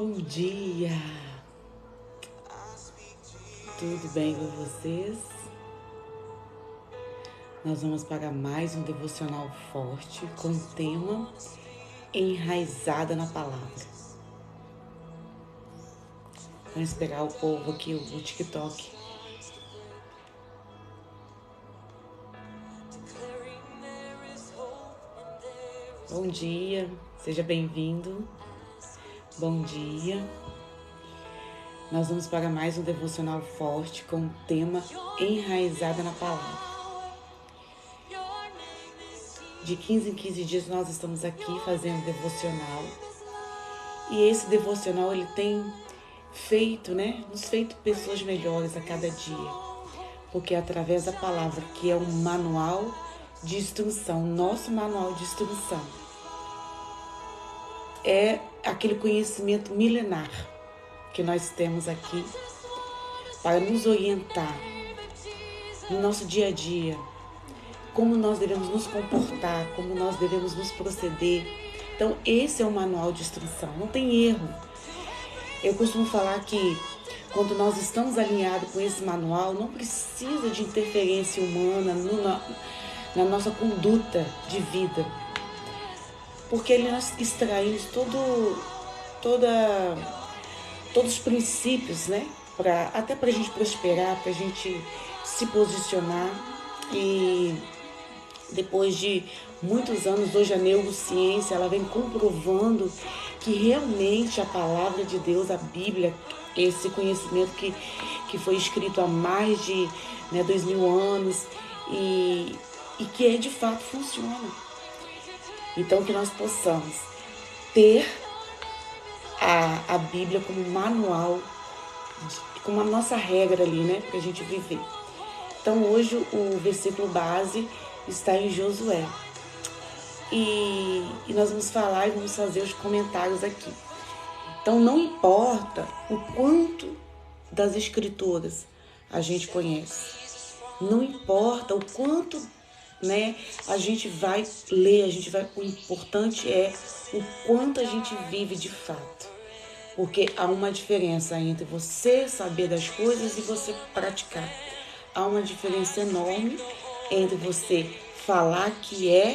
Bom dia! Tudo bem com vocês? Nós vamos para mais um devocional forte com o tema Enraizada na Palavra. Vamos pegar o povo aqui, o TikTok. Bom dia, seja bem-vindo. Bom dia. Nós vamos para mais um devocional forte com o tema Enraizada na Palavra. De 15 em 15 dias nós estamos aqui fazendo devocional. E esse devocional ele tem nos feito pessoas melhores a cada dia. Porque é através da palavra, que é um manual de instrução, nosso manual de instrução. É aquele conhecimento milenar que nós temos aqui para nos orientar no nosso dia a dia, como nós devemos nos comportar, como nós devemos nos proceder. Então, esse é o manual de instrução, não tem erro. Eu costumo falar que quando nós estamos alinhados com esse manual, não precisa de interferência humana na nossa conduta de vida. Porque ali nós extraímos todos os princípios, né? Até para a gente prosperar, para a gente se posicionar. E depois de muitos anos, hoje a neurociência ela vem comprovando que realmente a palavra de Deus, a Bíblia, esse conhecimento que foi escrito há mais de 2000 anos e que de fato funciona. Então que nós possamos ter a Bíblia como manual, como a nossa regra ali, né, para a gente viver. Então hoje o versículo base está em Josué. E nós vamos falar e vamos fazer os comentários aqui. Então não importa o quanto das escrituras a gente conhece. Não importa o quanto a gente vai ler, o importante é o quanto a gente vive de fato. Porque há uma diferença entre você saber das coisas e você praticar. Há uma diferença enorme entre você falar que é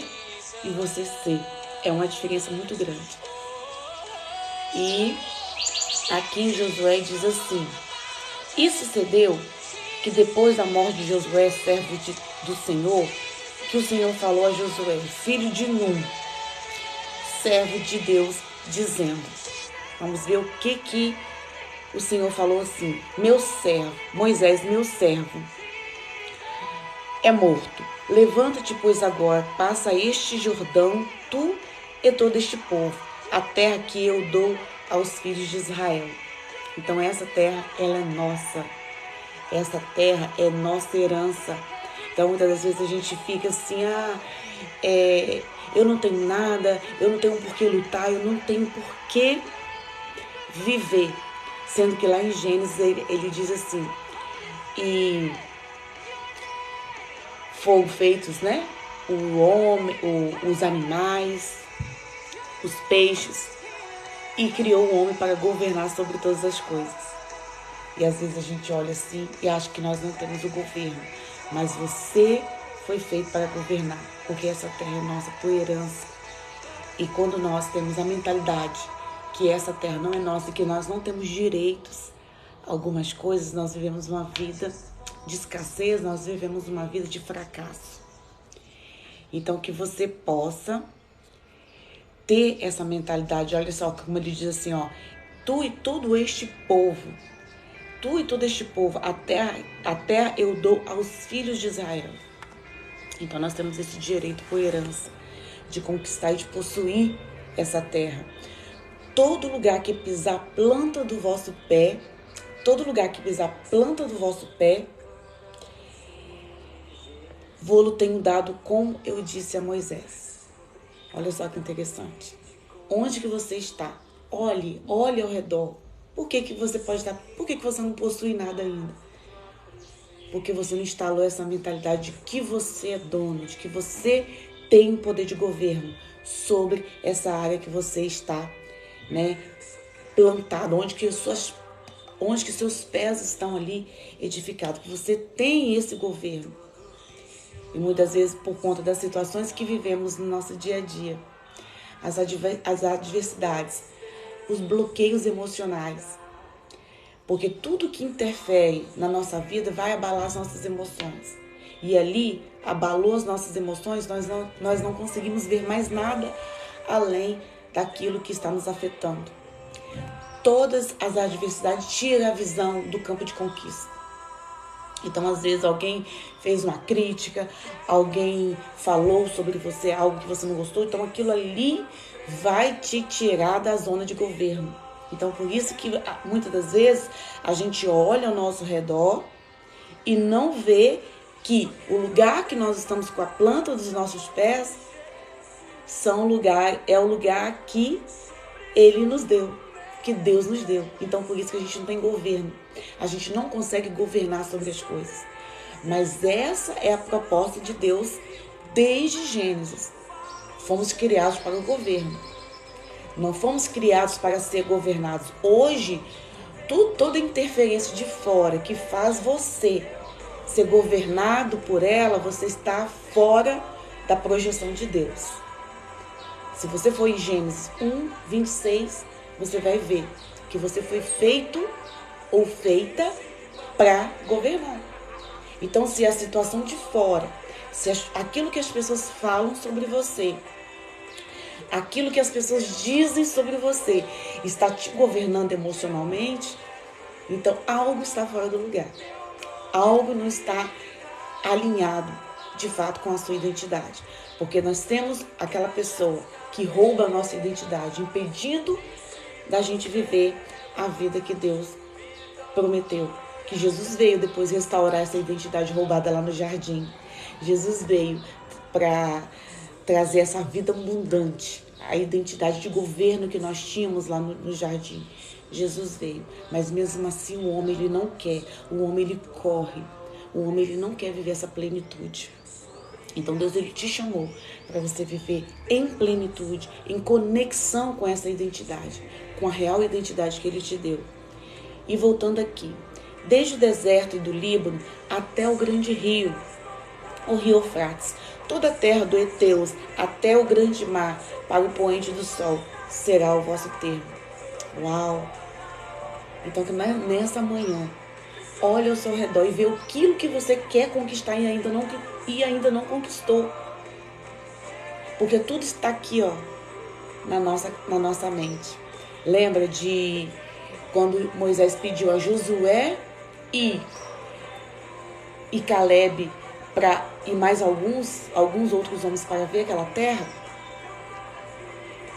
e você ser. É uma diferença muito grande. E aqui em Josué diz assim: e sucedeu que depois da morte de Josué, servo do Senhor, que o Senhor falou a Josué, filho de Num, servo de Deus, dizendo, vamos ver o que o Senhor falou assim: meu servo, Moisés, meu servo, é morto. Levanta-te, pois, agora, passa este Jordão, tu e todo este povo, a terra que eu dou aos filhos de Israel. Então essa terra, ela é nossa. Essa terra é nossa herança. Então muitas das vezes a gente fica assim, eu não tenho nada, eu não tenho por que lutar, eu não tenho por que viver. Sendo que lá em Gênesis ele diz assim, e foram feitos, o homem, os animais, os peixes, e criou o homem para governar sobre todas as coisas. E às vezes a gente olha assim e acha que nós não temos o governo, mas você foi feito para governar, porque essa terra é nossa por herança. E quando nós temos a mentalidade que essa terra não é nossa e que nós não temos direitos a algumas coisas, nós vivemos uma vida de escassez, nós vivemos uma vida de fracasso. Então que você possa ter essa mentalidade. Olha só como ele diz assim, tu e todo este povo, a terra eu dou aos filhos de Israel. Então nós temos esse direito por herança de conquistar e de possuir essa terra. Todo lugar que pisar planta do vosso pé, vô-lo tenho dado, como eu disse a Moisés. Olha só que interessante. Onde que você está? Olhe ao redor. Por que você pode estar? Por que você não possui nada ainda? Porque você não instalou essa mentalidade de que você é dono, de que você tem um poder de governo sobre essa área que você está, plantado, onde que seus pés estão ali edificados, que você tem esse governo. E muitas vezes, por conta das situações que vivemos no nosso dia a dia, as adversidades, os bloqueios emocionais, porque tudo que interfere na nossa vida vai abalar as nossas emoções. E ali, abalou as nossas emoções, nós não conseguimos ver mais nada além daquilo que está nos afetando. Todas as adversidades tiram a visão do campo de conquista. Então, às vezes, alguém fez uma crítica, alguém falou sobre você algo que você não gostou, então aquilo ali vai te tirar da zona de governo. Então, por isso que muitas das vezes a gente olha ao nosso redor e não vê que o lugar que nós estamos com a planta dos nossos pés é o lugar que Ele nos deu, que Deus nos deu. Então, por isso que a gente não tem governo. A gente não consegue governar sobre as coisas. Mas essa é a proposta de Deus desde Gênesis. Fomos criados para o governo. Não fomos criados para ser governados. Hoje, toda interferência de fora que faz você ser governado por ela, você está fora da projeção de Deus. Se você for em Gênesis 1, 26, você vai ver que você foi feito ou feita para governar. Então, se a situação de fora, se aquilo que as pessoas falam sobre você, aquilo que as pessoas dizem sobre você está te governando emocionalmente, então algo está fora do lugar. Algo não está alinhado, de fato, com a sua identidade. Porque nós temos aquela pessoa que rouba a nossa identidade, impedindo da gente viver a vida que Deus prometeu. Que Jesus veio depois restaurar essa identidade roubada lá no jardim. Jesus veio para trazer essa vida abundante, a identidade de governo que nós tínhamos lá no jardim. Jesus veio, mas mesmo assim o homem ele não quer, o homem ele corre, o homem ele não quer viver essa plenitude. Então Deus ele te chamou para você viver em plenitude, em conexão com essa identidade, com a real identidade que Ele te deu. E voltando aqui, desde o deserto e do Líbano até o grande rio, o rio Eufrates, toda a terra do Eteus até o grande mar, para o poente do sol, será o vosso termo. Uau! Então que nessa manhã, olhe ao seu redor e vê aquilo que você quer conquistar e ainda não conquistou. Porque tudo está aqui, ó, na nossa mente. Lembra de quando Moisés pediu a Josué e Caleb e mais alguns outros homens para ver aquela terra?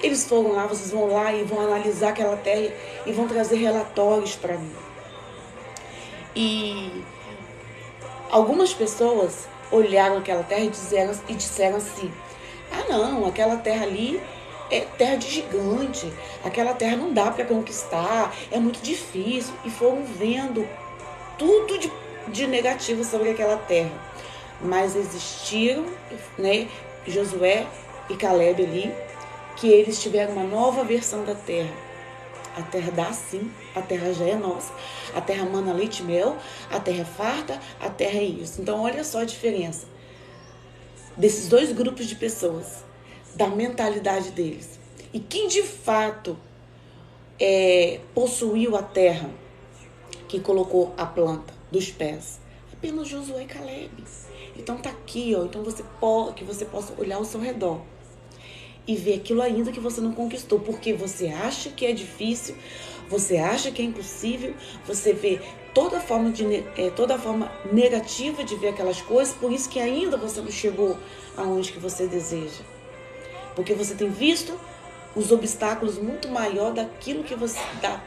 Eles foram lá, vocês vão lá e vão analisar aquela terra e vão trazer relatórios para mim. E algumas pessoas olharam aquela terra e disseram assim: ah não, aquela terra ali é terra de gigante, aquela terra não dá para conquistar, é muito difícil. E foram vendo tudo de negativo sobre aquela terra. Mas existiram, né, Josué e Caleb ali, que eles tiveram uma nova versão da terra. A terra dá sim, a terra já é nossa. A terra mana leite e mel, a terra é farta, a terra é isso. Então olha só a diferença desses dois grupos de pessoas, da mentalidade deles. E quem de fato possuiu a terra, que colocou a planta dos pés? Apenas Josué e Caleb. Então tá aqui, ó. Então que você possa olhar ao seu redor e ver aquilo ainda que você não conquistou, porque você acha que é difícil, você acha que é impossível, você vê toda forma negativa de ver aquelas coisas, por isso que ainda você não chegou aonde que você deseja. Porque você tem visto os obstáculos muito maior da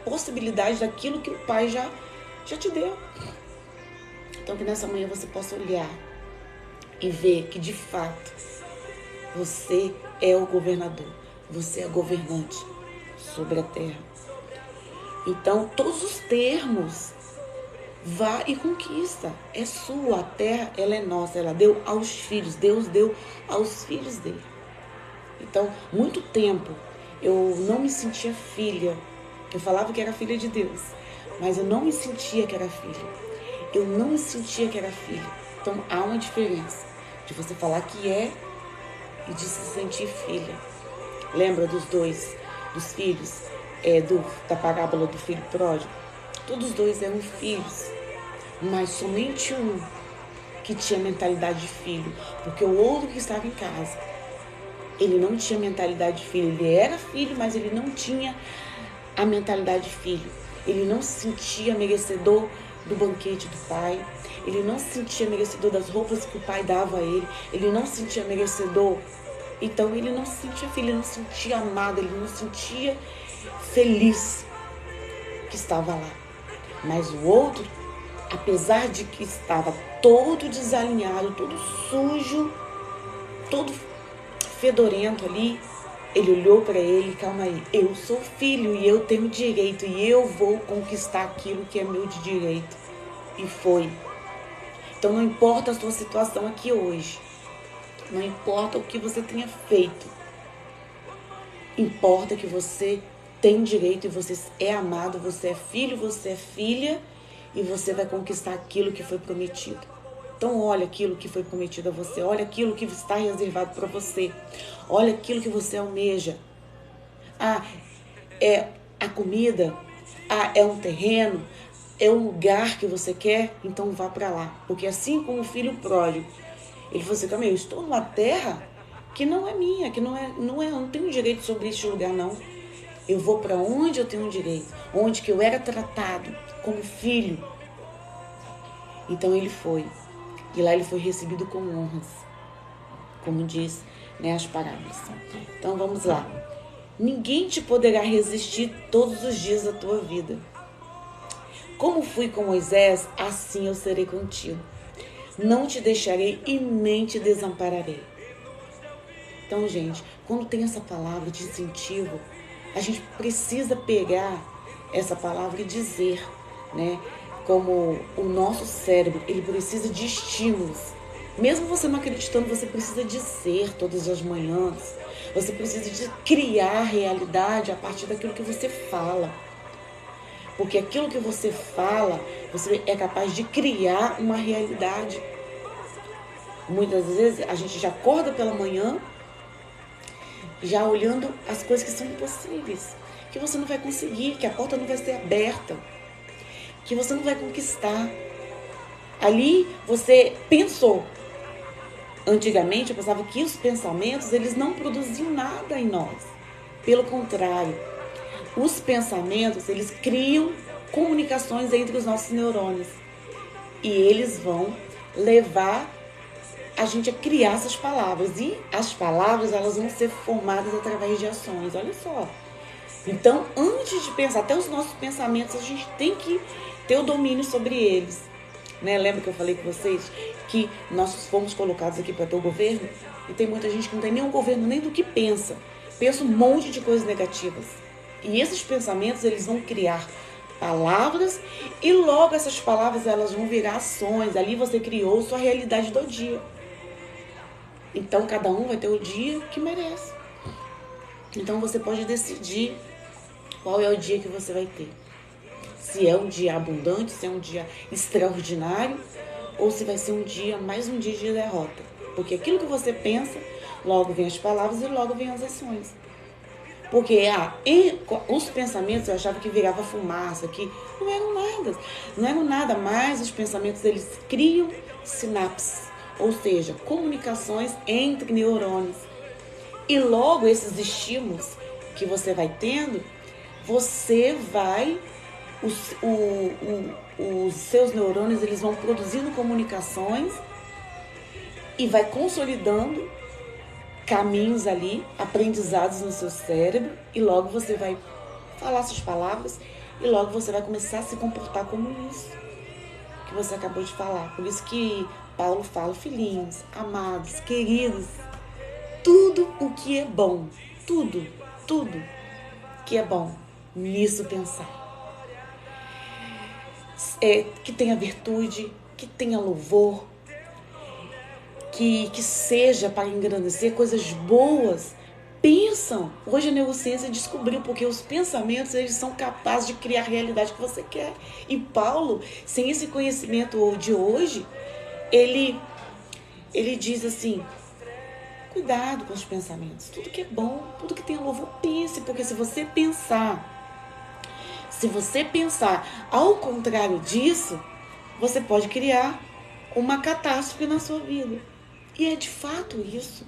possibilidade daquilo que o Pai já te deu. Então que nessa manhã você possa olhar e ver que de fato você é o governador, você é governante sobre a terra. Então todos os termos, vá e conquista, é sua, a terra ela é nossa, ela deu aos filhos, Deus deu aos filhos dele. Então muito tempo eu não me sentia filha Eu falava que era filha de Deus, mas eu não me sentia que era filha. Eu não me sentia que era filha. Então há uma diferença de você falar que é e de se sentir filha. Lembra dos filhos, da parábola do filho pródigo? Todos os dois eram filhos, mas somente um que tinha mentalidade de filho, porque o outro que estava em casa, ele não tinha mentalidade de filho. Ele era filho, mas ele não tinha a mentalidade de filho. Ele não se sentia merecedor do banquete do pai. Ele não se sentia merecedor das roupas que o pai dava a ele. Ele não se sentia merecedor. Então ele não se sentia filho, ele não se sentia amado, ele não se sentia feliz que estava lá. Mas o outro, apesar de que estava todo desalinhado, todo sujo, todo fedorento ali, ele olhou para ele: calma aí, eu sou filho e eu tenho direito e eu vou conquistar aquilo que é meu de direito. E foi. Então não importa a sua situação aqui hoje, não importa o que você tenha feito, importa que você tem direito e você é amado, você é filho, você é filha e você vai conquistar aquilo que foi prometido. Então olha aquilo que foi prometido a você, olha aquilo que está reservado para você, olha aquilo que você almeja. É a comida, é um terreno, é um lugar que você quer, então vá para lá. Porque assim como o filho pródigo, ele falou assim: calma aí, eu estou numa terra que não é minha, que eu não tenho direito sobre este lugar, não. Eu vou para onde eu tenho direito, onde que eu era tratado como filho. Então ele foi. E lá ele foi recebido com honras, como diz, as parábolas. Então vamos lá. Ninguém te poderá resistir todos os dias da tua vida. Como fui com Moisés, assim eu serei contigo. Não te deixarei e nem te desampararei. Então, gente, quando tem essa palavra de incentivo, a gente precisa pegar essa palavra e dizer, como o nosso cérebro, ele precisa de estímulos. Mesmo você não acreditando, você precisa dizer todas as manhãs. Você precisa de criar realidade a partir daquilo que você fala. Porque aquilo que você fala, você é capaz de criar uma realidade. Muitas vezes a gente já acorda pela manhã, já olhando as coisas que são impossíveis, que você não vai conseguir, que a porta não vai ser aberta, que você não vai conquistar. Ali você pensou. Antigamente eu pensava que os pensamentos, eles não produziam nada em nós. Pelo contrário, os pensamentos, eles criam comunicações entre os nossos neurônios. E eles vão levar a gente a criar essas palavras. E as palavras, elas vão ser formadas através de ações. Olha só. Então, antes de pensar, até os nossos pensamentos, a gente tem que ter o domínio sobre eles. Lembra que eu falei com vocês que nós fomos colocados aqui para ter o governo? E tem muita gente que não tem nenhum governo, nem do que pensa. Pensa um monte de coisas negativas. E esses pensamentos, eles vão criar palavras e logo essas palavras, elas vão virar ações. Ali você criou sua realidade do dia. Então, cada um vai ter o dia que merece. Então, você pode decidir qual é o dia que você vai ter. Se é um dia abundante, se é um dia extraordinário, ou se vai ser mais um dia de derrota. Porque aquilo que você pensa, logo vem as palavras e logo vem as ações. Porque os pensamentos eu achava que virava fumaça, que não eram nada, mas os pensamentos, eles criam sinapses, ou seja, comunicações entre neurônios. E logo esses estímulos que você vai tendo, você vai, os seus neurônios, eles vão produzindo comunicações e vai consolidando caminhos ali, aprendizados no seu cérebro, e logo você vai falar essas palavras e logo você vai começar a se comportar como isso que você acabou de falar. Por isso que Paulo fala: filhinhos, amados, queridos, tudo o que é bom, tudo que é bom, nisso pensar. Que tenha virtude, que tenha louvor, que seja para engrandecer coisas boas pensam. Hoje a neurociência descobriu, porque os pensamentos, eles são capazes de criar a realidade que você quer. E Paulo, sem esse conhecimento de hoje, ele diz assim: cuidado com os pensamentos. Tudo que é bom, tudo que tem louvor, pense. Porque se você pensar ao contrário disso, você pode criar uma catástrofe na sua vida. E é de fato isso.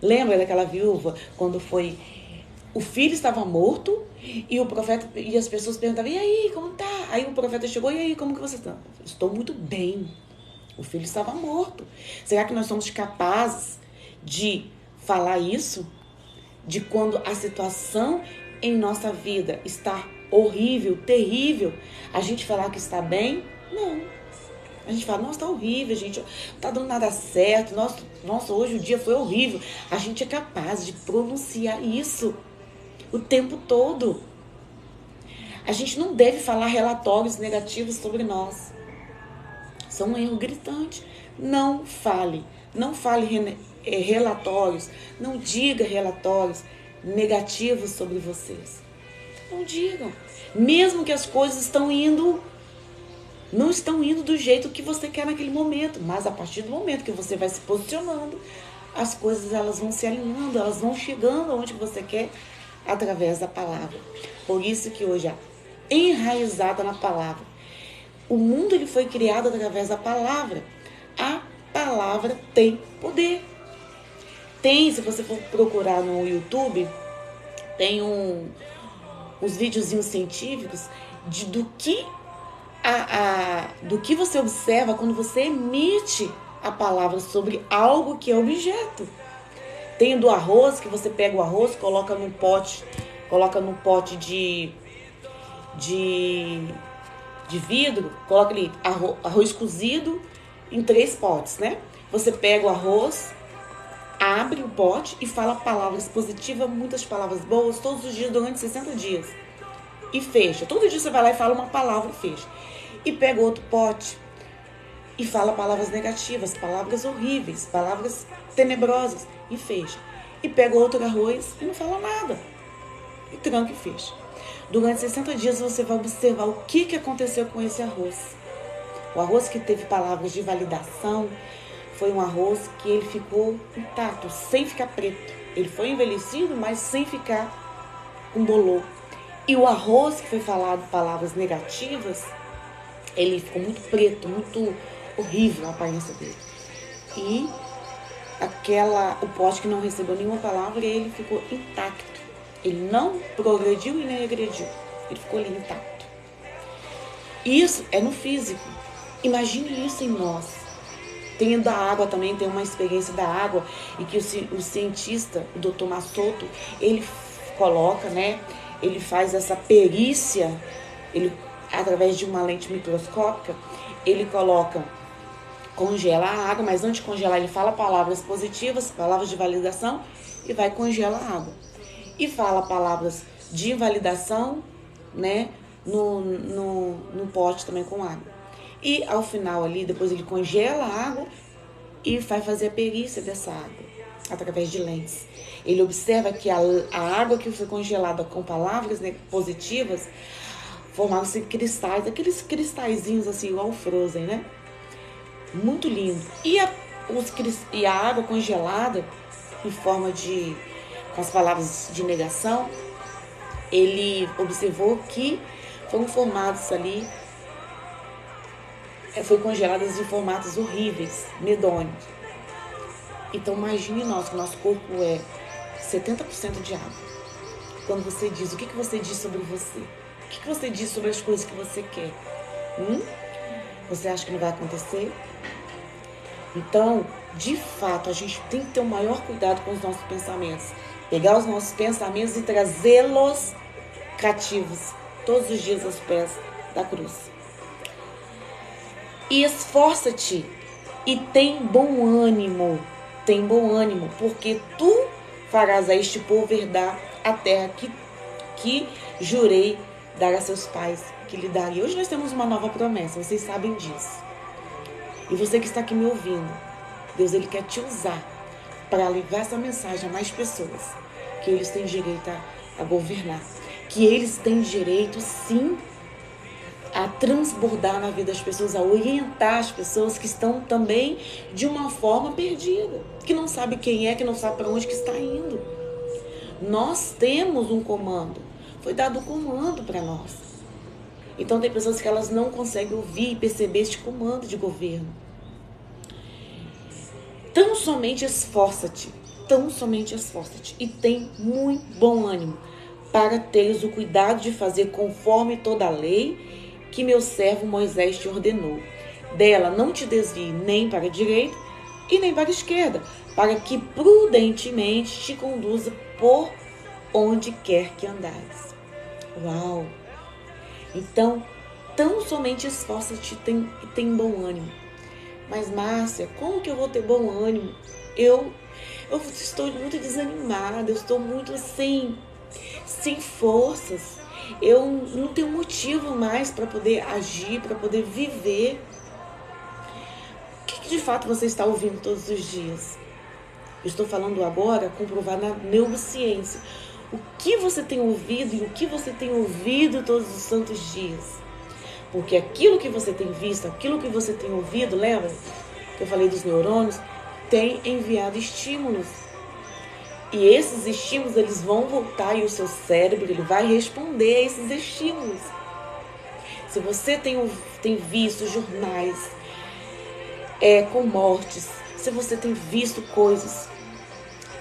Lembra daquela viúva, quando o filho estava morto e o profeta, e as pessoas perguntavam: e aí, como tá? Aí o profeta chegou: e aí, como que você está? Estou muito bem. O filho estava morto. Será que nós somos capazes de falar isso? De quando a situação em nossa vida está horrível, terrível, a gente falar que está bem? Não. A gente fala: nossa, tá horrível, gente, não tá dando nada certo, nossa, hoje o dia foi horrível. A gente é capaz de pronunciar isso o tempo todo. A gente não deve falar relatórios negativos sobre nós. Isso é um erro gritante. Não fale relatórios, não diga relatórios negativos sobre vocês. Não digam. Mesmo que as coisas não estão indo do jeito que você quer naquele momento, mas a partir do momento que você vai se posicionando, as coisas elas vão se alinhando, elas vão chegando aonde você quer através da palavra. Por isso que hoje, enraizada na palavra, o mundo ele foi criado através da palavra. A palavra tem poder. Se você for procurar no YouTube, tem uns videozinhos científicos do que você observa quando você emite a palavra sobre algo que é objeto. Tem do arroz, que você pega o arroz, coloca num pote de vidro, coloca ali arroz cozido em 3 potes, né? Você pega o arroz, abre o pote e fala palavras positivas, muitas palavras boas, todos os dias durante 60 dias. E fecha. Todo dia você vai lá e fala uma palavra e fecha. E pega outro pote e fala palavras negativas, palavras horríveis, palavras tenebrosas e fecha. E pega outro arroz e não fala nada. E tranca e fecha. Durante 60 dias você vai observar o que aconteceu com esse arroz. O arroz que teve palavras de validação foi um arroz que ele ficou intacto, sem ficar preto. Ele foi envelhecido, mas sem ficar com bolor. E o arroz que foi falado palavras negativas, ele ficou muito preto, muito horrível a aparência dele. E o pote que não recebeu nenhuma palavra, ele ficou intacto. Ele não progrediu e nem regrediu. Ele ficou ali intacto. Isso é no físico. Imagine isso em nós. Tem da água também, tem uma experiência da água, e que o cientista, o Dr. Massoto, ele coloca, né? Ele faz essa perícia, através de uma lente microscópica, ele congela a água, mas antes de congelar ele fala palavras positivas, palavras de validação, e vai congelar a água. E fala palavras de invalidação, né, no pote também com água. E ao final ali, depois ele congela a água e vai fazer a perícia dessa água, através de lentes. Ele observa que a água que foi congelada com palavras, né, positivas, formaram-se cristais, aqueles cristalzinhos assim, igual o Frozen, né? Muito lindo. E a água congelada, em forma com as palavras de negação, ele observou que foram formados ali, foi congeladas em formatos horríveis, medonhos. Então imagine que o nosso corpo é 70% de água. Quando você diz, o que você diz sobre você? O que você diz sobre as coisas que você quer? Você acha que não vai acontecer? Então, de fato, a gente tem que ter o maior cuidado com os nossos pensamentos. Pegar os nossos pensamentos e trazê-los cativos todos os dias aos pés da cruz. E esforça-te e tem bom ânimo, porque tu farás a este povo herdar a terra que jurei dar a seus pais, que lhe daria. Hoje nós temos uma nova promessa, vocês sabem disso. E você que está aqui me ouvindo, Deus ele quer te usar para levar essa mensagem a mais pessoas. que eles têm direito a governar, que eles têm direito, sim, a transbordar na vida das pessoas, a orientar as pessoas que estão também de uma forma perdida, que não sabe quem é, que não sabe para onde que está indo. Nós temos um comando, foi dado um comando para nós. Então tem pessoas que elas não conseguem ouvir e perceber este comando de governo. Tão somente esforça-te e tem muito bom ânimo para teres o cuidado de fazer conforme toda a lei que meu servo Moisés te ordenou. Dela não te desvie nem para a direita e nem para a esquerda, para que prudentemente te conduza por onde quer que andares. Uau! Então, tão somente esforça-te e tem bom ânimo. Mas, Márcia, como que eu vou ter bom ânimo? Eu estou muito desanimada, eu estou muito sem forças. Eu não tenho motivo mais para poder agir, para poder viver. O que de fato você está ouvindo todos os dias? Eu estou falando agora, comprovar na neurociência. O que você tem ouvido e o que você tem ouvido todos os santos dias? Porque aquilo que você tem visto, aquilo que você tem ouvido, lembra que eu falei dos neurônios, tem enviado estímulos. E esses estímulos, eles vão voltar e o seu cérebro, ele vai responder a esses estímulos. Se você tem visto jornais com mortes, se você tem visto coisas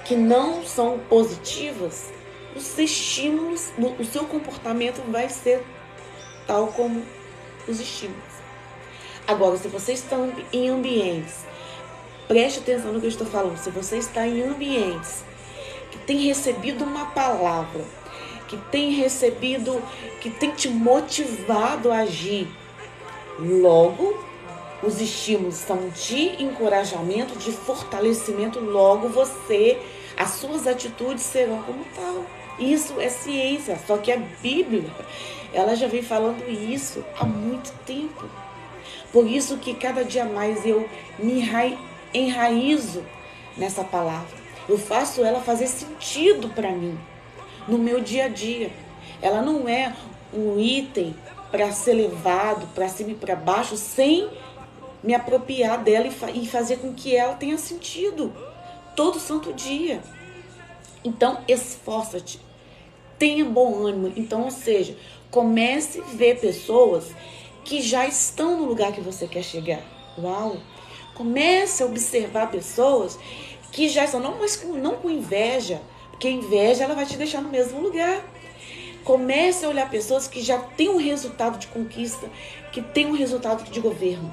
que não são positivas, os estímulos, o seu comportamento vai ser tal como os estímulos. Agora, se você está em ambientes, preste atenção no que eu estou falando, se você está em ambientes que tem recebido uma palavra, que tem te motivado a agir, logo os estímulos são de encorajamento, de fortalecimento, logo as suas atitudes serão como tal. Isso é ciência, só que a Bíblia, ela já vem falando isso há muito tempo. Por isso que cada dia mais eu me enraizo nessa palavra. Eu faço ela fazer sentido para mim, no meu dia a dia. Ela não é um item para ser levado para cima e para baixo sem me apropriar dela e fazer com que ela tenha sentido todo santo dia. Então, esforça-te, tenha bom ânimo. Então, ou seja, comece a ver pessoas que já estão no lugar que você quer chegar. Uau! Comece a observar pessoas que já estão, não com inveja, porque a inveja ela vai te deixar no mesmo lugar. Comece a olhar pessoas que já têm um resultado de conquista, que têm um resultado de governo.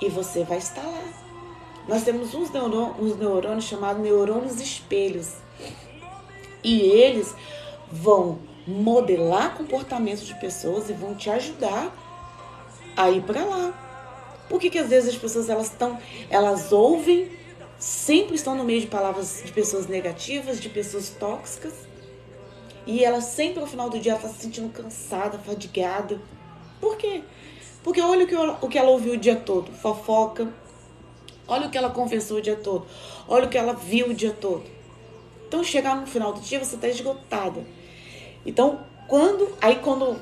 E você vai estar lá. Nós temos uns neurônios chamados neurônios espelhos. E eles vão modelar comportamentos de pessoas e vão te ajudar a ir para lá. Por que às vezes as pessoas elas ouvem, sempre estão no meio de palavras de pessoas negativas, de pessoas tóxicas, e ela sempre ao final do dia está se sentindo cansada, fadigada. Por quê? Porque olha o que ela ouviu o dia todo, fofoca, olha o que ela confessou o dia todo, olha o que ela viu o dia todo. Então chegar no final do dia você está esgotada. Então quando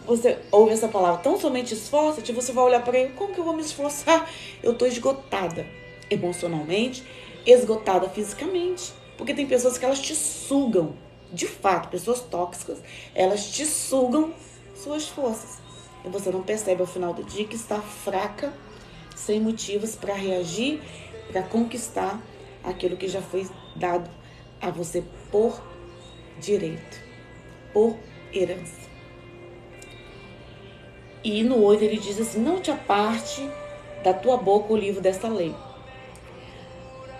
você ouve essa palavra, tão somente esforça-te, você vai olhar para ele, como que eu vou me esforçar? Eu estou esgotada emocionalmente, esgotada fisicamente. Porque tem pessoas que elas te sugam, de fato, pessoas tóxicas, elas te sugam suas forças. E você não percebe ao final do dia que está fraca, sem motivos para reagir, para conquistar aquilo que já foi dado a você por direito, por herança. E no 8 ele diz assim: não te aparte da tua boca o livro desta lei.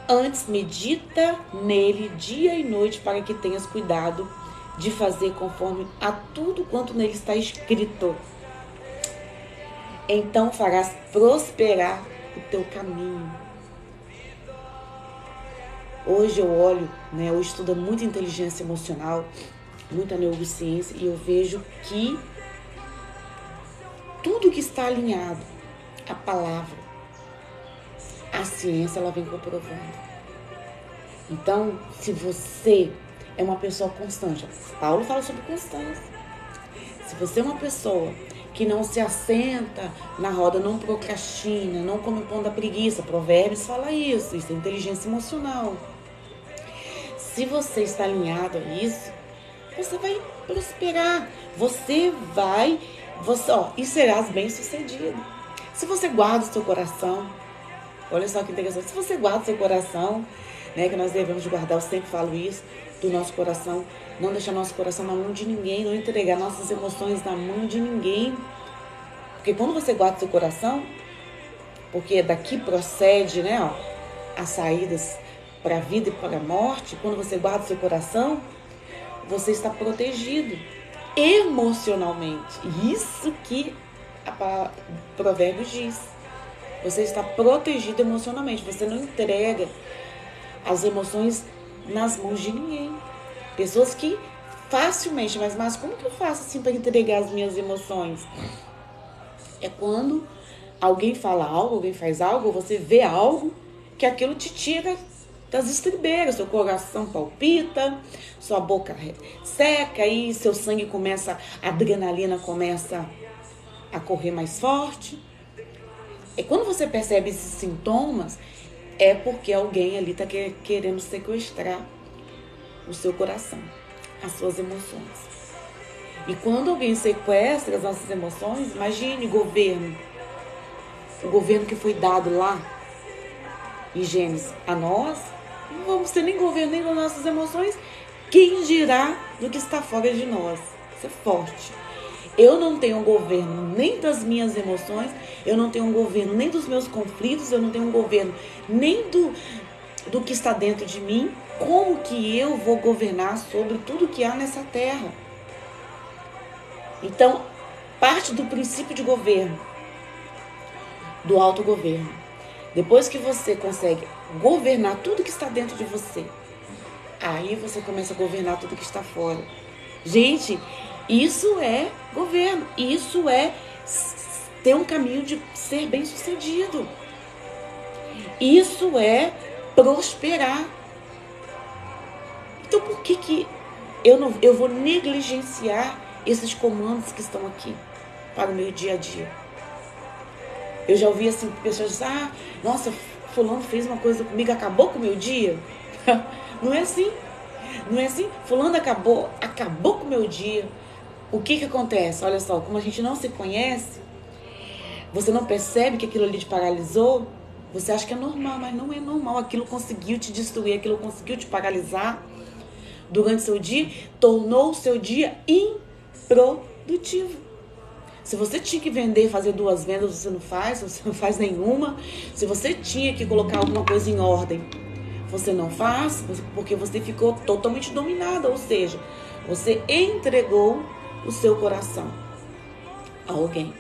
Antes medita nele dia e noite, para que tenhas cuidado de fazer conforme a tudo quanto nele está escrito. Então farás prosperar o teu caminho. Hoje eu olho, eu estudo muito inteligência emocional, muita neurociência, e eu vejo que tudo que está alinhado à palavra, a ciência, ela vem comprovando. Então, se você é uma pessoa constante. Paulo fala sobre constância. Se você é uma pessoa que não se assenta na roda, não procrastina, não come o pão da preguiça, Provérbios fala isso é inteligência emocional. Se você está alinhado a isso, você vai prosperar, e serás bem-sucedido. Se você guarda o seu coração, olha só que interessante, se você guarda o seu coração, né, que nós devemos guardar, eu sempre falo isso, do nosso coração, não deixar nosso coração na mão de ninguém, não entregar nossas emoções na mão de ninguém. Porque quando você guarda o seu coração, porque daqui procede, né, as saídas para a vida e para a morte, quando você guarda o seu coração, você está protegido emocionalmente. Isso que a Provérbios diz. Você está protegido emocionalmente. Você não entrega as emoções nas mãos de ninguém. Pessoas que facilmente, mas como que eu faço assim para entregar as minhas emoções? É quando alguém fala algo, alguém faz algo, você vê algo que aquilo te tira das estribeiras, seu coração palpita, sua boca seca e seu sangue começa, a adrenalina começa a correr mais forte. E quando você percebe esses sintomas, é porque alguém ali está querendo sequestrar o seu coração, as suas emoções. E quando alguém sequestra as nossas emoções, imagine o governo que foi dado lá em Gênesis a nós, não vamos ter nem governo nem das nossas emoções, quem dirá do que está fora de nós? Isso é forte. Eu não tenho um governo nem das minhas emoções, eu não tenho um governo nem dos meus conflitos, eu não tenho um governo nem do que está dentro de mim. Como que eu vou governar sobre tudo que há nessa terra? Então, parte do princípio de governo, do autogoverno. Depois que você consegue governar tudo que está dentro de você, aí você começa a governar tudo que está fora. Gente, isso é governo. Isso é ter um caminho de ser bem-sucedido. Isso é prosperar. Então, por que eu vou negligenciar esses comandos que estão aqui para o meu dia a dia? Eu já ouvi assim, pessoas dizem, nossa, fulano fez uma coisa comigo, acabou com o meu dia. Não é assim. Não é assim. Fulano acabou com o meu dia. O que acontece? Olha só, como a gente não se conhece, você não percebe que aquilo ali te paralisou, você acha que é normal, mas não é normal. Aquilo conseguiu te destruir, aquilo conseguiu te paralisar durante o seu dia, tornou o seu dia improdutivo. Se você tinha que vender, fazer 2 vendas, você não faz nenhuma. Se você tinha que colocar alguma coisa em ordem, você não faz, porque você ficou totalmente dominada, ou seja, você entregou o seu coração a alguém.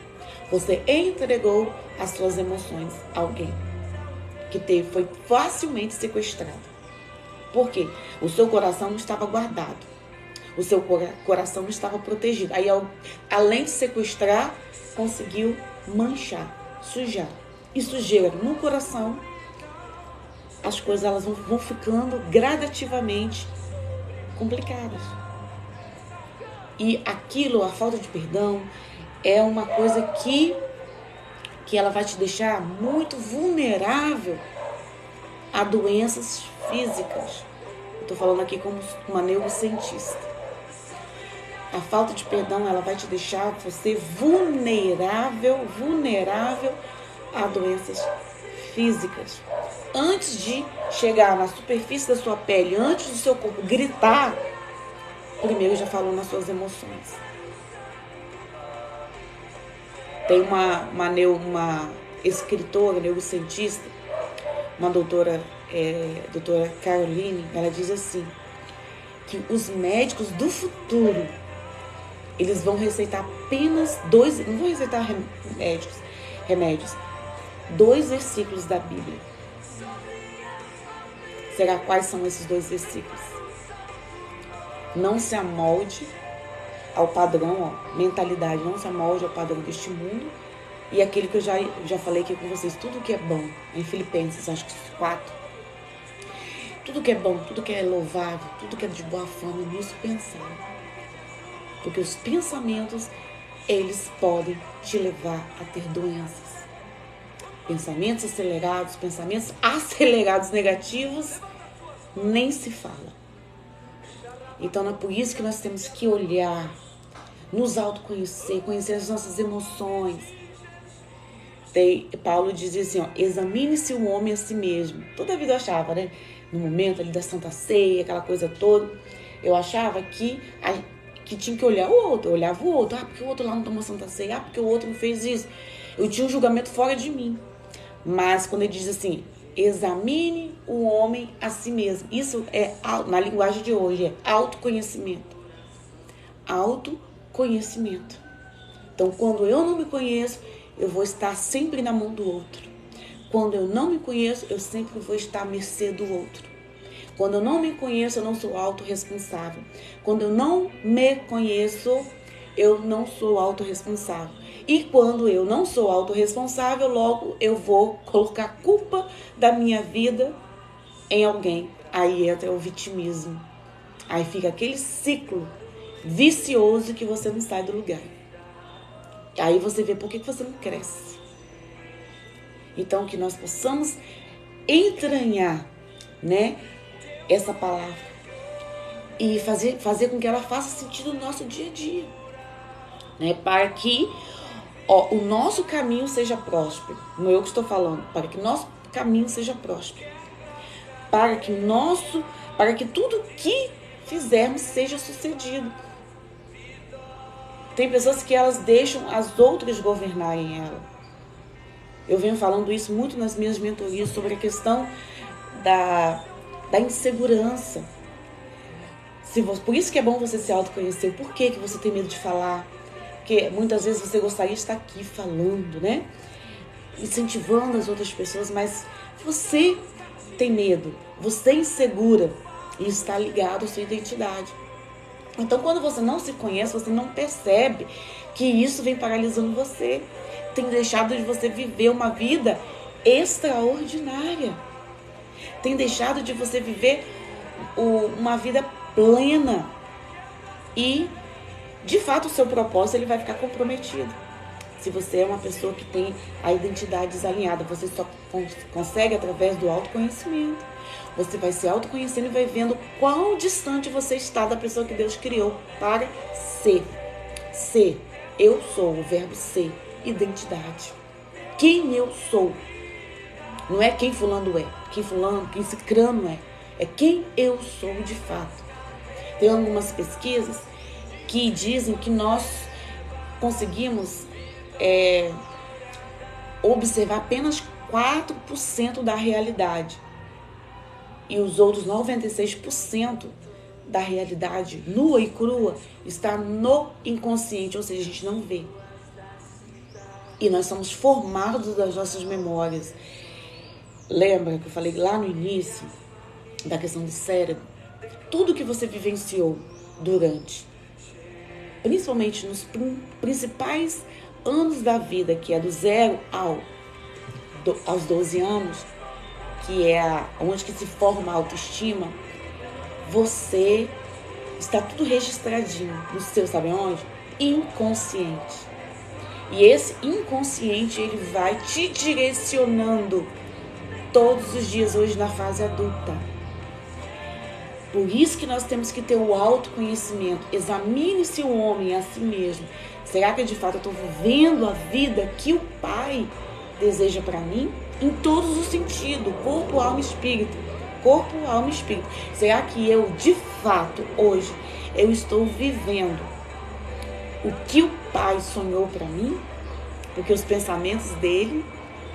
Você entregou as suas emoções a alguém que foi facilmente sequestrado. Por quê? O seu coração não estava guardado. O seu coração não estava protegido. Aí, além de sequestrar, conseguiu manchar, sujar. E sujeira no coração, as coisas elas vão ficando gradativamente complicadas. E aquilo, a falta de perdão, é uma coisa que ela vai te deixar muito vulnerável a doenças físicas. Estou falando aqui como uma neurocientista. A falta de perdão, ela vai te deixar você vulnerável a doenças físicas. Antes de chegar na superfície da sua pele, antes do seu corpo gritar, primeiro já falou nas suas emoções. Tem uma escritora, neurocientista, uma doutora Caroline, ela diz assim, que os médicos do futuro, eles vão receitar apenas não vão receitar remédios, 2 versículos da Bíblia. Será quais são esses 2 versículos? Não se amolde ao padrão, mentalidade, não se amolde ao padrão deste mundo. E aquele que eu já falei aqui com vocês, tudo que é bom, em Filipenses, acho que 4. tudo que é bom, tudo que é louvável, tudo que é de boa fama, nisso pensar. Porque os pensamentos, eles podem te levar a ter doenças. Pensamentos acelerados negativos, nem se fala. Então é por isso que nós temos que olhar, nos autoconhecer, conhecer as nossas emoções. Paulo dizia assim, examine-se o homem a si mesmo. Toda a vida eu achava, né? No momento ali da Santa Ceia, aquela coisa toda, eu achava que tinha que olhar o outro. Eu olhava o outro. Porque o outro lá não tomou Santa Ceia. Porque o outro não fez isso. Eu tinha um julgamento fora de mim. Mas quando ele diz assim, examine o homem a si mesmo. Isso é, na linguagem de hoje, é autoconhecimento. Autoconhecimento. Então, quando eu não me conheço, eu vou estar sempre na mão do outro. Quando eu não me conheço, eu sempre vou estar à mercê do outro. Quando eu não me conheço, eu não sou autorresponsável. Quando eu não me conheço, eu não sou autorresponsável. E quando eu não sou autorresponsável, logo eu vou colocar a culpa da minha vida em alguém. Aí entra o vitimismo. Aí fica aquele ciclo vicioso que você não sai do lugar. Aí você vê por que você não cresce. Então, que nós possamos entranhar, né, essa palavra e fazer com que ela faça sentido no nosso dia a dia, né, para que o nosso caminho seja próspero. Não é eu que estou falando, para que nosso caminho seja próspero, para que tudo que fizermos seja sucedido. Tem pessoas que elas deixam as outras governarem ela. Eu venho falando isso muito nas minhas mentorias sobre a questão da insegurança. Por isso que é bom você se autoconhecer. Por que você tem medo de falar? Porque muitas vezes você gostaria de estar aqui falando, né? Incentivando as outras pessoas, mas você tem medo, você é insegura e está ligado à sua identidade. Então, quando você não se conhece, você não percebe que isso vem paralisando você. Tem deixado de você viver uma vida extraordinária. Tem deixado de você viver uma vida plena. E, de fato, o seu propósito ele vai ficar comprometido. Se você é uma pessoa que tem a identidade desalinhada, você só consegue através do autoconhecimento. Você vai se autoconhecendo e vai vendo quão distante você está da pessoa que Deus criou para ser. Ser. Eu sou, o verbo ser. Identidade. Quem eu sou. Não é quem fulano é. Quem cicrano é. É quem eu sou de fato. Tem algumas pesquisas que dizem que nós conseguimos observar apenas 4% da realidade. E os outros 96% da realidade nua e crua está no inconsciente, ou seja, a gente não vê. E nós somos formados das nossas memórias. Lembra que eu falei lá no início da questão do cérebro? Tudo que você vivenciou durante, principalmente nos principais anos da vida, que é do 0 aos 12 anos, que é onde que se forma a autoestima, você está tudo registradinho no seu, sabe onde? Inconsciente. E esse inconsciente, ele vai te direcionando todos os dias hoje na fase adulta. Por isso que nós temos que ter o autoconhecimento. Examine-se o homem a si mesmo. Será que de fato eu estou vivendo a vida que o Pai deseja para mim? Em todos os sentidos, corpo, alma e espírito. Corpo, alma e espírito. Será que eu, de fato, hoje, eu estou vivendo o que o Pai sonhou para mim? Porque os pensamentos dele,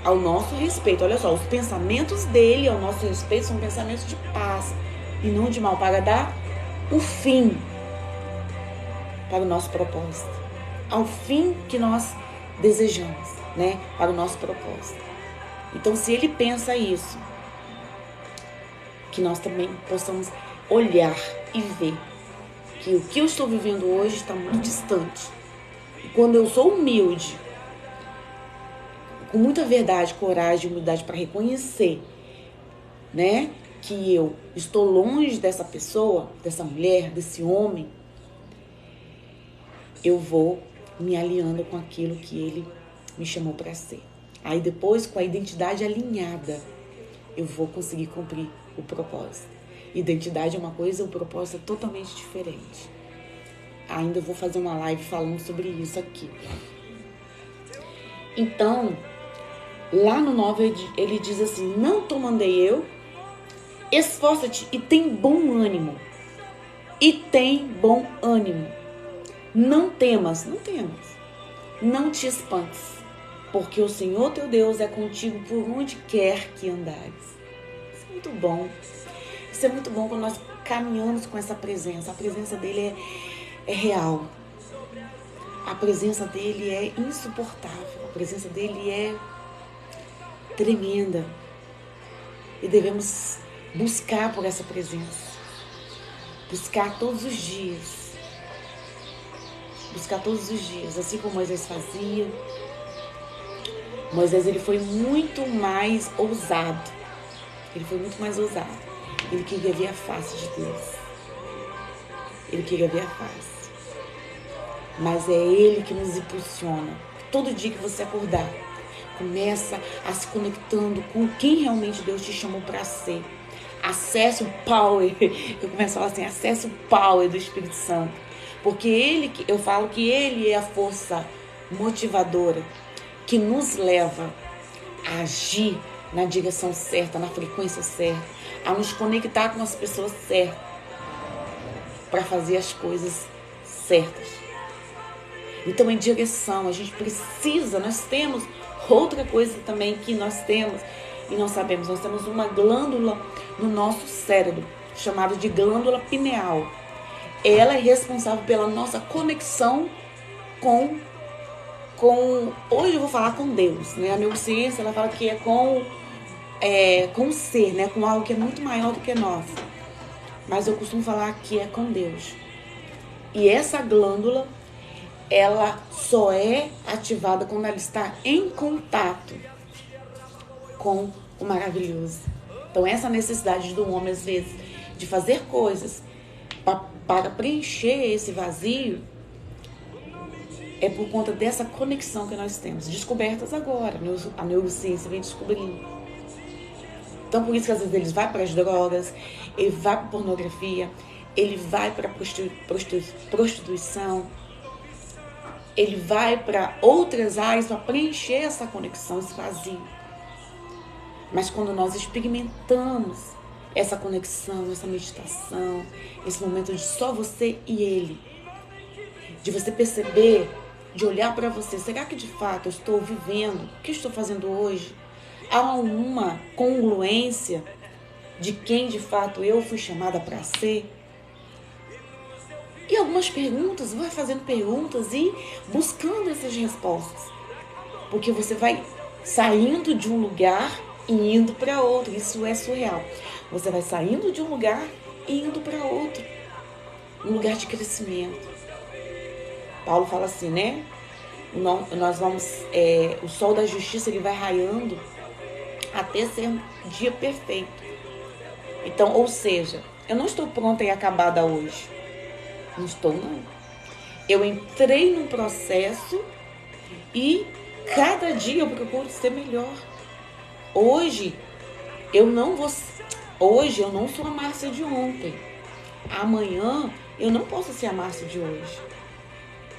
ao nosso respeito, olha só, os pensamentos dele ao nosso respeito são pensamentos de paz e não de mal, para dar o fim para o nosso propósito. Ao fim que nós desejamos, né? Para o nosso propósito. Então, se ele pensa isso, que nós também possamos olhar e ver que o que eu estou vivendo hoje está muito distante. E quando eu sou humilde, com muita verdade, coragem e humildade para reconhecer, né, que eu estou longe dessa pessoa, dessa mulher, desse homem, eu vou me alinhando com aquilo que ele me chamou para ser. Aí depois, com a identidade alinhada, eu vou conseguir cumprir o propósito. Identidade é uma coisa, o propósito é totalmente diferente. Ainda vou fazer uma live falando sobre isso aqui. Então, lá no 9 ele diz assim: não te mandei eu, esforça-te e tem bom ânimo. E tem bom ânimo. Não temas, não te espantes, porque o Senhor teu Deus é contigo por onde quer que andares. Isso é muito bom. Isso é muito bom quando nós caminhamos com essa presença. A presença dele é real. A presença dele é insuportável. A presença dele é tremenda. E devemos buscar por essa presença. Buscar todos os dias. Buscar todos os dias. Assim como Moisés fazia. Moisés, ele foi muito mais ousado. Ele foi muito mais ousado. Ele queria ver a face de Deus. Ele queria ver a face. Mas é Ele que nos impulsiona. Todo dia que você acordar, começa a se conectando com quem realmente Deus te chamou para ser. Acesse o power. Eu começo a falar assim, acesse o power do Espírito Santo. Porque eu falo que Ele é a força motivadora que nos leva a agir na direção certa, na frequência certa, a nos conectar com as pessoas certas para fazer as coisas certas. Então, em direção, a gente precisa, nós temos outra coisa também que nós temos e não sabemos. Nós temos uma glândula no nosso cérebro, chamada de glândula pineal. Ela é responsável pela nossa conexão com hoje eu vou falar com Deus, né? A neurociência, ela fala que é com o ser, né? Com algo que é muito maior do que nós. Mas eu costumo falar que é com Deus. E essa glândula, ela só é ativada quando ela está em contato com o maravilhoso. Então, essa necessidade do homem, às vezes, de fazer coisas para preencher esse vazio, é por conta dessa conexão que nós temos. Descobertas agora, a neurociência vem descobrindo. Então, por isso que às vezes ele vai para as drogas, ele vai para a pornografia, ele vai para a prostituição, ele vai para outras áreas para preencher essa conexão, esse vazio. Mas quando nós experimentamos essa conexão, essa meditação, esse momento de só você e ele, de você perceber, de olhar para você, será que de fato eu estou vivendo o que eu estou fazendo hoje? Há uma congruência de quem de fato eu fui chamada para ser? E algumas perguntas, vai fazendo perguntas e buscando essas respostas. Porque você vai saindo de um lugar e indo para outro. Isso é surreal. Você vai saindo de um lugar e indo para outro. Um lugar de crescimento. Paulo fala assim, né? Nós vamos, o sol da justiça, ele vai raiando até ser um dia perfeito. Então, ou seja, eu não estou pronta e acabada hoje. Não estou, não. Eu entrei num processo e cada dia eu procuro ser melhor. Hoje eu não sou a Márcia de ontem. Amanhã eu não posso ser a Márcia de hoje.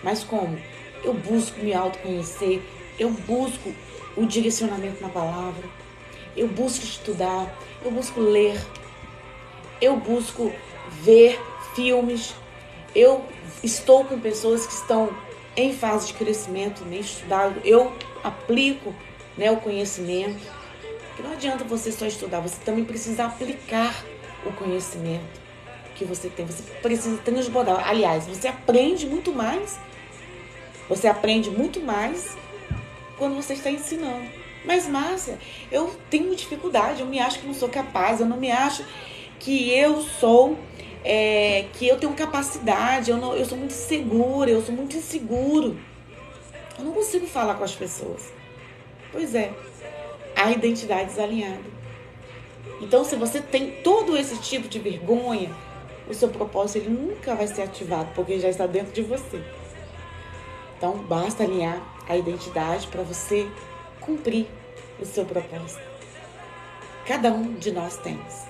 Mas como? Eu busco me autoconhecer, eu busco o direcionamento na palavra, eu busco estudar, eu busco ler, eu busco ver filmes, eu estou com pessoas que estão em fase de crescimento, nem estudado, eu aplico, né, o conhecimento. Porque não adianta você só estudar, você também precisa aplicar o conhecimento que você tem, você precisa transbordar. Aliás, você aprende muito mais quando você está ensinando. Mas, Márcia, eu tenho dificuldade, eu me acho que não sou capaz, eu não me acho que eu sou, que eu tenho capacidade, eu sou muito segura, eu sou muito inseguro. Eu não consigo falar com as pessoas. Pois é, a identidade desalinhada. Então, se você tem todo esse tipo de vergonha, o seu propósito ele nunca vai ser ativado, porque já está dentro de você. Então, basta alinhar a identidade para você cumprir o seu propósito. Cada um de nós temos.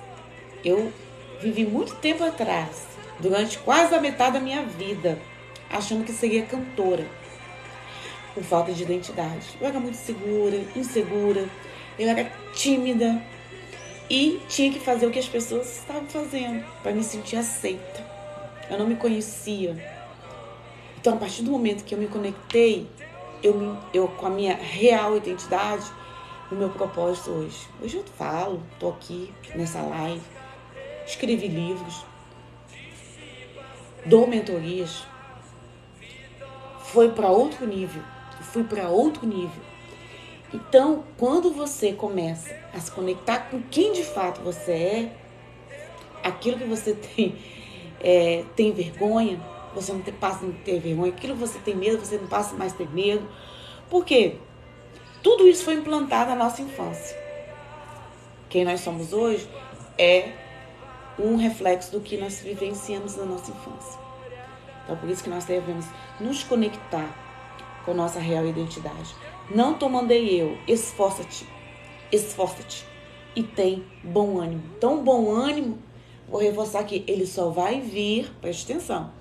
Eu vivi muito tempo atrás, durante quase a metade da minha vida, achando que seria cantora, por falta de identidade. Eu era muito segura, insegura, eu era tímida e tinha que fazer o que as pessoas estavam fazendo para me sentir aceita. Eu não me conhecia. Então, a partir do momento que eu me conectei, eu com a minha real identidade, o meu propósito hoje. Hoje eu falo, estou aqui nessa live, escrevi livros, dou mentorias, fui para outro nível. Então, quando você começa a se conectar com quem de fato você é, aquilo que você tem vergonha, você não passa a não ter vergonha, aquilo que você tem medo, você não passa mais a ter medo. Por quê? Tudo isso foi implantado na nossa infância. Quem nós somos hoje é um reflexo do que nós vivenciamos na nossa infância. Então, por isso que nós devemos nos conectar com nossa real identidade. Não tomandei eu, esforça-te e tem bom ânimo. Então, bom ânimo, vou reforçar aqui, ele só vai vir, preste atenção,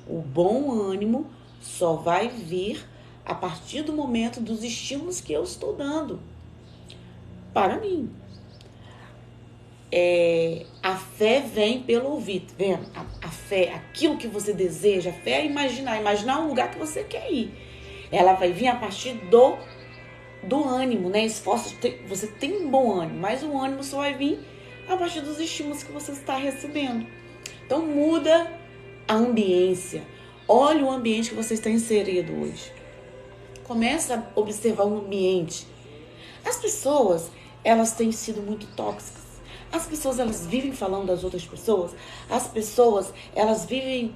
o bom ânimo só vai vir a partir do momento dos estímulos que eu estou dando para mim. A fé vem pelo ouvir, tá vendo? A fé, aquilo que você deseja, a fé é imaginar um lugar que você quer ir. Ela vai vir a partir do ânimo, né? Esforço, você tem um bom ânimo, mas o ânimo só vai vir a partir dos estímulos que você está recebendo. Então muda a ambiência. Olha o ambiente que você está inserido hoje. Começa a observar o ambiente. As pessoas, elas têm sido muito tóxicas. As pessoas, elas vivem falando das outras pessoas. As pessoas, elas vivem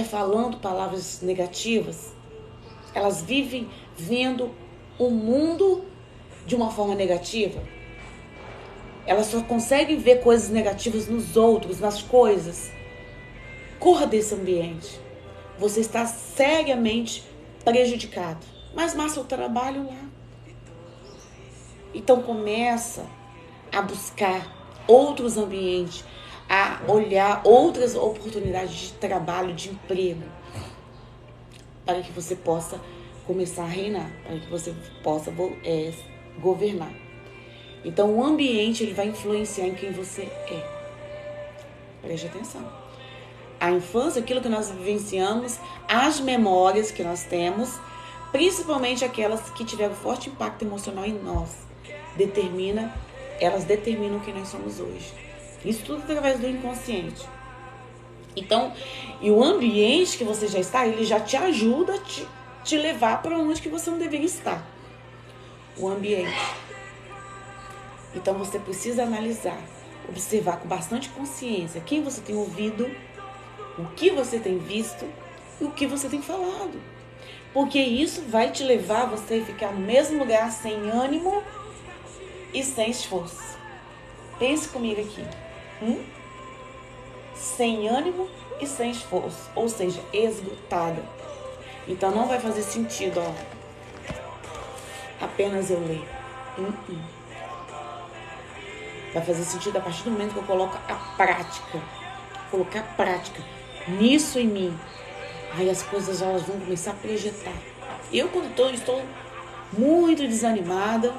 falando palavras negativas. Elas vivem vendo o mundo de uma forma negativa. Elas só conseguem ver coisas negativas nos outros, nas coisas. Corra desse ambiente. Você está seriamente prejudicado. Mas massa o trabalho lá. Então começa a buscar outros ambientes, a olhar outras oportunidades de trabalho, de emprego, para que você possa começar a reinar, para que você possa governar. Então o ambiente ele vai influenciar em quem você é. Preste atenção. A infância, aquilo que nós vivenciamos, as memórias que nós temos, principalmente aquelas que tiveram forte impacto emocional em nós, elas determinam quem nós somos hoje. Isso tudo através do inconsciente. Então, e o ambiente que você já está, ele já te ajuda a te levar para onde que você não deveria estar. O ambiente. Então, você precisa analisar, observar com bastante consciência quem você tem ouvido, o que você tem visto e o que você tem falado. Porque isso vai te levar a você ficar no mesmo lugar sem ânimo e sem esforço. Pense comigo aqui. Sem ânimo e sem esforço. Ou seja, esgotada. Então não vai fazer sentido, apenas eu ler. Vai fazer sentido a partir do momento que eu coloco a prática. Colocar prática nisso em mim. Aí as coisas elas vão começar a projetar. Eu quando estou muito desanimada,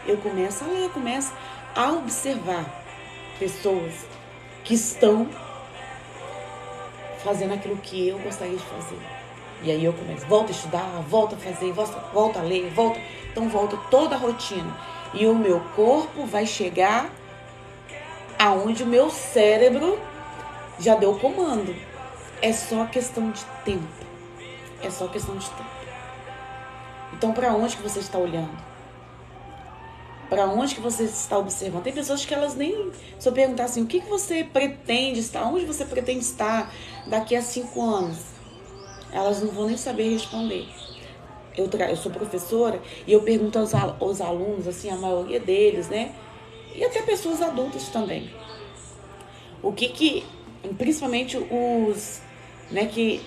eu começo a ler, começo a observar pessoas que estão fazendo aquilo que eu gostaria de fazer. E aí eu começo, volto a estudar, volto a fazer, volto a ler, então volta toda a rotina. E o meu corpo vai chegar aonde o meu cérebro já deu o comando. É só questão de tempo. Então, para onde que você está olhando? Para onde que você está observando? Tem pessoas que elas nem... Se eu perguntar assim, o que você pretende estar? Onde você pretende estar daqui a 5 anos? Elas não vão nem saber responder. Eu sou professora e eu pergunto aos alunos, assim, a maioria deles, né? e até pessoas adultas também. Principalmente os, né, que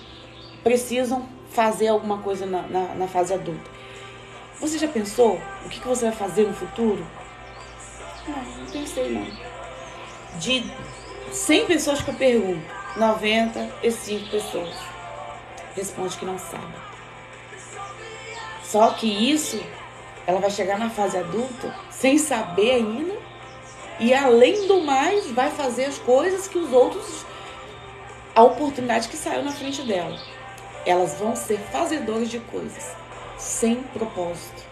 precisam fazer alguma coisa na fase adulta. Você já pensou o que você vai fazer no futuro? Não pensei não. De 100 pessoas que eu pergunto, 95 pessoas respondem que não sabem. Só que isso, ela vai chegar na fase adulta sem saber ainda, e além do mais, vai fazer as coisas que os outros, a oportunidade que saiu na frente dela. Elas vão ser fazedoras de coisas sem propósito.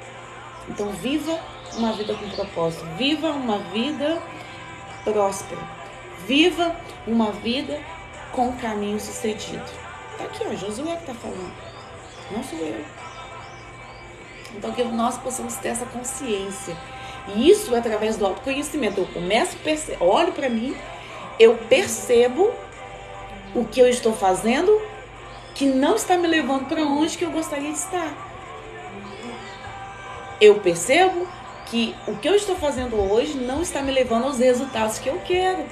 Então, viva uma vida com propósito. Viva uma vida próspera. Viva uma vida com caminho sucedido. Tá aqui, ó, Josué que tá falando. Não sou eu. Então, que nós possamos ter essa consciência. E isso é através do autoconhecimento. Eu começo a perceber, olho para mim, eu percebo o que eu estou fazendo que não está me levando para onde que eu gostaria de estar. Eu percebo que o que eu estou fazendo hoje não está me levando aos resultados que eu quero.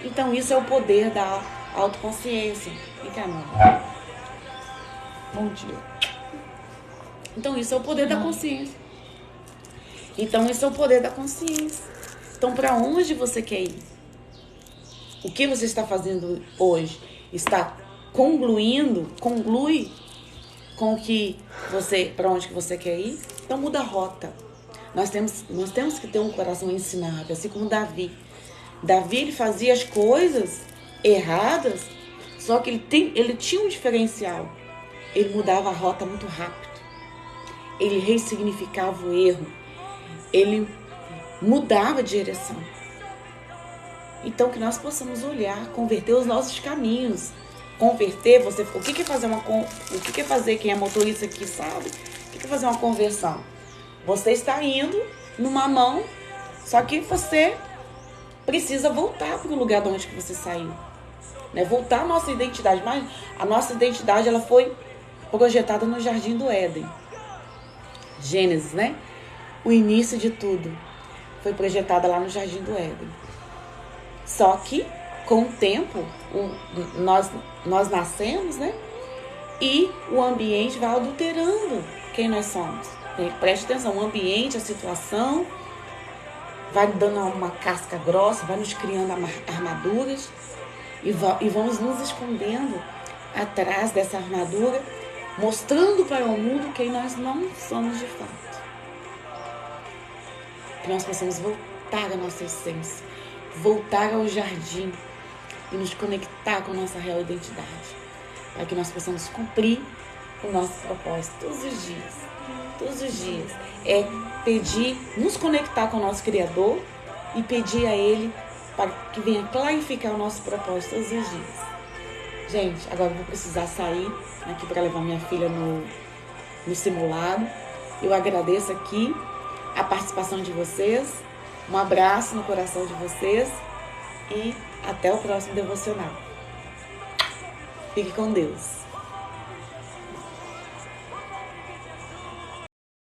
Então, isso é o poder da autoconsciência. Vem cá, meu amor. Bom dia. Então, isso é o poder da consciência. Então, esse é o poder da consciência. Então, para onde você quer ir? O que você está fazendo hoje está conglui com o que para onde que você quer ir? Então, muda a rota. Nós temos que ter um coração ensinável, assim como Davi. Davi, ele fazia as coisas erradas, só que ele tinha um diferencial. Ele mudava a rota muito rápido. Ele ressignificava o erro. Ele mudava de direção. Então, que nós possamos olhar, converter os nossos caminhos. Converter, o que é fazer quem é motorista aqui sabe? O que é fazer uma conversão? Você está indo numa mão, só que você precisa voltar para o lugar de onde que você saiu. Né? Voltar à nossa identidade. Mas a nossa identidade, ela foi projetada no Jardim do Éden. Gênesis, né? O início de tudo foi projetada lá no Jardim do Éden. Só que, com o tempo, nós nascemos, né? E o ambiente vai adulterando quem nós somos. Preste atenção, o ambiente, a situação, vai dando uma casca grossa, vai nos criando armaduras e vamos nos escondendo atrás dessa armadura, mostrando para o mundo quem nós não somos de fato. Que nós possamos voltar à nossa essência, voltar ao jardim e nos conectar com a nossa real identidade, para que nós possamos cumprir o nosso propósito todos os dias. Todos os dias. É pedir, nos conectar com o nosso Criador e pedir a Ele para que venha clarificar o nosso propósito todos os dias. Gente, agora eu vou precisar sair aqui para levar minha filha no simulado. Eu agradeço aqui a participação de vocês. Um abraço no coração de vocês e até o próximo devocional. Fique com Deus.